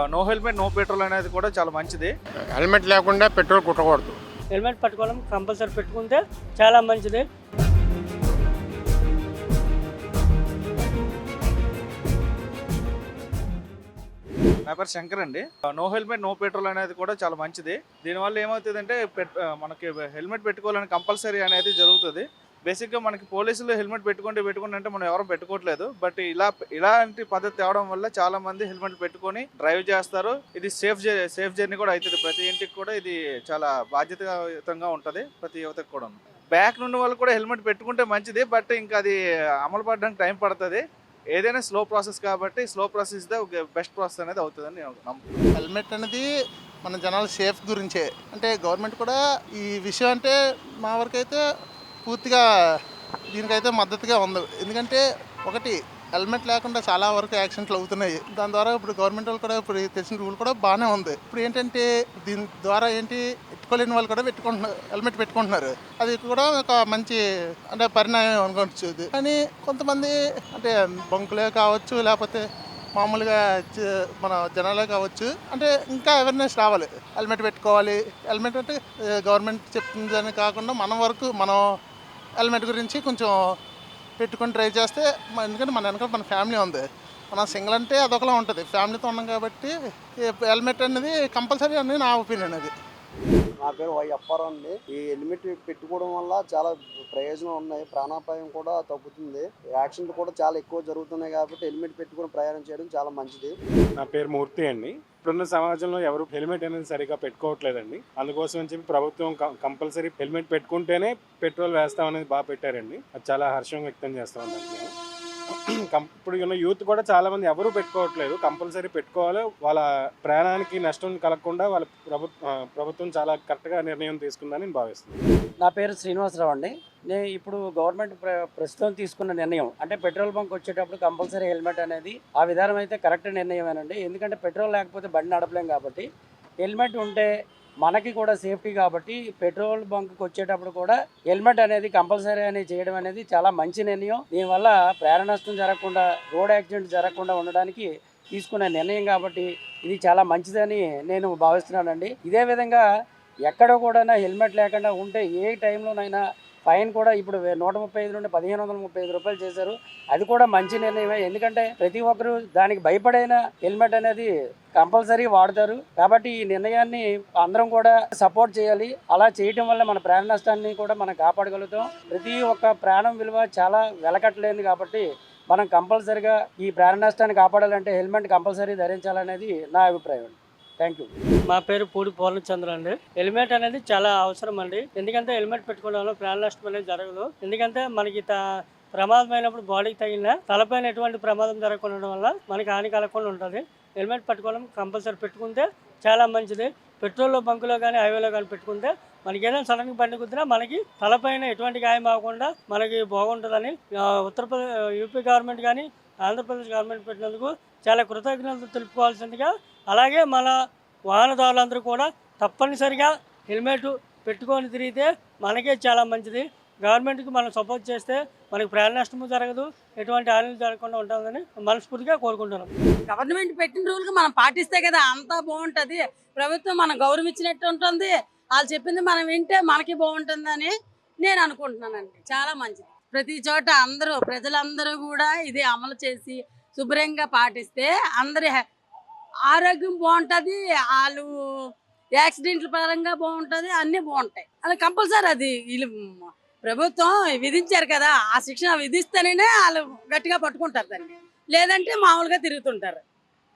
No helmet no petrol అనేది కూడా చాలా మంచిది. హెల్మెట్ లేకుండా పెట్రోల్ కుట్టకూడదు. హెల్మెట్ పట్టుకోవడం కంపల్సరీ పెట్టుకుంటే చాలా మంచిది. నా పేరు శంకర్ అండి. నో హెల్మెట్ నో పెట్రోల్ అనేది కూడా చాలా మంచిది. దీనివల్ల ఏమవుతుందంటే మనకి హెల్మెట్ పెట్టుకోవాలని కంపల్సరీ అనేది జరుగుతుంది. బేసిక్గా మనకి పోలీసులు హెల్మెట్ పెట్టుకుంటే అంటే మనం ఎవరు పెట్టుకోవట్లేదు. బట్ ఇలాంటి పద్ధతి తేవడం వల్ల చాలా మంది హెల్మెట్ పెట్టుకొని డ్రైవ్ చేస్తారు. ఇది సేఫ్ జర్నీ కూడా అవుతుంది. ప్రతి ఇంటికి కూడా ఇది చాలా బాధ్యతాయుతంగా ఉంటుంది ప్రతి యువతకు కూడా. బ్యాక్ నుండి వాళ్ళు కూడా హెల్మెట్ పెట్టుకుంటే మంచిది. బట్ ఇంకా అది అమలు పడడానికి టైం పడుతుంది. ఏదైనా స్లో ప్రాసెస్ కాబట్టి స్లో ప్రాసెస్ బెస్ట్ ప్రాసెస్ అనేది అవుతుందని నేను నమ్ముతున్నాను. హెల్మెట్ అనేది మన జనాల సేఫ్ గురించే. అంటే గవర్నమెంట్ కూడా ఈ విషయం అంటే మా వరకు అయితే పూర్తిగా దీనికైతే మద్దతుగా ఉంది. ఎందుకంటే ఒకటి హెల్మెట్ లేకుండా చాలా వరకు యాక్సిడెంట్లు అవుతున్నాయి. దాని ద్వారా ఇప్పుడు గవర్నమెంట్ వాళ్ళు కూడా ఇప్పుడు తెలిసిన రూల్ కూడా బాగానే ఉంది. ఇప్పుడు ఏంటంటే దీని ద్వారా పెట్టుకోలేని వాళ్ళు కూడా హెల్మెట్ పెట్టుకుంటున్నారు. అది కూడా ఒక మంచి అంటే పరిణామం అనుకోవచ్చు. కానీ కొంతమంది అంటే బంకులే కావచ్చు, లేకపోతే మామూలుగా మన జనాలే కావచ్చు, అంటే ఇంకా అవేర్నెస్ రావాలి. హెల్మెట్ పెట్టుకోవాలి. హెల్మెట్ అంటే గవర్నమెంట్ చెప్తుందని కాకుండా మన వరకు మనం హెల్మెట్ గురించి కొంచెం పెట్టుకొని డ్రైవ్ చేస్తే ఎందుకంటే మన వెనక మన ఫ్యామిలీ ఉంది. మన సింగిల్ అంటే అదొకలా ఉంటుంది. ఫ్యామిలీతో ఉన్నాం కాబట్టి హెల్మెట్ అనేది కంపల్సరీ అని నా ఒపీనియన్. అది నా పేరు వై అప్పారావు అండి. ఈ హెల్మెట్ పెట్టుకోవడం వల్ల చాలా ప్రయోజనాలు ఉన్నాయి. ప్రాణాపాయం కూడా తగ్గుతుంది. యాక్సిడెంట్లు కూడా చాలా ఎక్కువ జరుగుతున్నాయి కాబట్టి హెల్మెట్ పెట్టుకుని ప్రయాణం చేయడం చాలా మంచిది. నా పేరు మూర్తి అండి. ఇప్పుడున్న సమాజంలో ఎవరు హెల్మెట్ అనేది సరిగా పెట్టుకోవట్లేదండి. అందుకోసం అని చెప్పి ప్రభుత్వం కంపల్సరీ హెల్మెట్ పెట్టుకుంటేనే పెట్రోల్ వేస్తామనేది బాగా పెట్టారండి. అది చాలా హర్షం వ్యక్తం చేస్తాం. దానికి ఇప్పుడు ఉన్న యూత్ కూడా చాలా మంది ఎవరు పెట్టుకోవట్లేదు. కంపల్సరీ పెట్టుకోవాలి. వాళ్ళ ప్రాణానికి నష్టం కలగకుండా వాళ్ళ ప్రభుత్వం చాలా కరెక్ట్గా నిర్ణయం తీసుకుందని నేను భావిస్తున్నాను. నా పేరు శ్రీనివాసరావు అండి. నేను ఇప్పుడు గవర్నమెంట్ ప్రస్తుతం తీసుకున్న నిర్ణయం అంటే పెట్రోల్ బంక్ వచ్చేటప్పుడు కంపల్సరీ హెల్మెట్ అనేది ఆ విధానం అయితే కరెక్ట్ నిర్ణయమేనండి. ఎందుకంటే పెట్రోల్ లేకపోతే బండి నడపలేం కాబట్టి హెల్మెట్ ఉంటే మనకి కూడా సేఫ్టీ కాబట్టి పెట్రోల్ బంక్కి వచ్చేటప్పుడు కూడా హెల్మెట్ అనేది కంపల్సరీ అనేది చేయడం అనేది చాలా మంచి నిర్ణయం. దీనివల్ల ప్రాణ నష్టం జరగకుండా రోడ్ యాక్సిడెంట్ జరగకుండా ఉండడానికి తీసుకునే నిర్ణయం కాబట్టి ఇది చాలా మంచిదని నేను భావిస్తున్నానండి. ఇదే విధంగా ఎక్కడ కూడా హెల్మెట్ లేకుండా ఉంటే ఏ టైంలోనైనా ఫైన్ కూడా ఇప్పుడు 135 నుండి 1535 రూపాయలు చేశారు. అది కూడా మంచి నిర్ణయమే. ఎందుకంటే ప్రతి ఒక్కరు దానికి భయపడైన హెల్మెట్ అనేది కంపల్సరీ వాడతారు. కాబట్టి ఈ నిర్ణయాన్ని అందరం కూడా సపోర్ట్ చేయాలి. అలా చేయటం వల్ల మన ప్రాణ నష్టాన్ని కూడా మనం కాపాడగలుగుతాం. ప్రతి ఒక్క ప్రాణం విలువ చాలా వెలకట్టలేనిది కాబట్టి మనం కంపల్సరీగా ఈ ప్రాణ నష్టాన్ని కాపాడాలంటే హెల్మెట్ కంపల్సరీ ధరించాలనేది నా అభిప్రాయం. Thank you. మా పేరు పూడి పూర్ణచంద్ర అండి. హెల్మెట్ అనేది చాలా అవసరం అండి. ఎందుకంటే హెల్మెట్ పెట్టుకోవడం వల్ల ప్రాణ నష్టం అనేది జరగదు. ఎందుకంటే మనకి ప్రమాదమైనప్పుడు బాడీకి తగిలిన తలపైన ఎటువంటి ప్రమాదం జరగకుండా వల్ల మనకి హాని కలగకుండా ఉంటుంది. హెల్మెట్ పెట్టుకోవడం కంపల్సరీ పెట్టుకుంటే చాలా మంచిది. పెట్రోల్ బంకులో కానీ హైవేలో కానీ పెట్టుకుంటే మనకి ఏదైనా సడన్గా బండి కుదిరినా మనకి తలపైన ఎటువంటి గాయం అవ్వకుండా మనకి బాగుంటుందని యూపీ గవర్నమెంట్ కానీ ఆంధ్రప్రదేశ్ గవర్నమెంట్ పెట్టినందుకు చాలా కృతజ్ఞతలు తెలుపుకోవాల్సిందిగా, అలాగే మన వాహనదారులందరూ కూడా తప్పనిసరిగా హెల్మెట్ పెట్టుకొని తిరిగితే మనకే చాలా మంచిది. గవర్నమెంట్కి మనం సపోర్ట్ చేస్తే మనకి ప్రాణ నష్టము జరగదు, ఎటువంటి హాని జరగకుండా ఉంటుందని మనస్ఫూర్తిగా కోరుకుంటున్నాం. గవర్నమెంట్ పెట్టిన రూల్కి మనం పాటిస్తే కదా అంతా బాగుంటుంది. ప్రభుత్వం మనం గౌరవించినట్టు ఉంటుంది. వాళ్ళు చెప్పింది మనం వింటే మనకి బాగుంటుందని నేను అనుకుంటున్నానండి. చాలా మంచిది. ప్రతి చోట ప్రజలందరూ కూడా ఇది అమలు చేసి శుభ్రంగా పాటిస్తే అందరి ఆరోగ్యం బాగుంటుంది. వాళ్ళు యాక్సిడెంట్ల పరంగా బాగుంటుంది. అన్నీ బాగుంటాయి. అది కంపల్సరీ. అది వీళ్ళు ప్రభుత్వం విధించారు కదా, ఆ శిక్షణ విధిస్తేనే వాళ్ళు గట్టిగా పట్టుకుంటారు దాన్ని. లేదంటే మామూలుగా తిరుగుతుంటారు.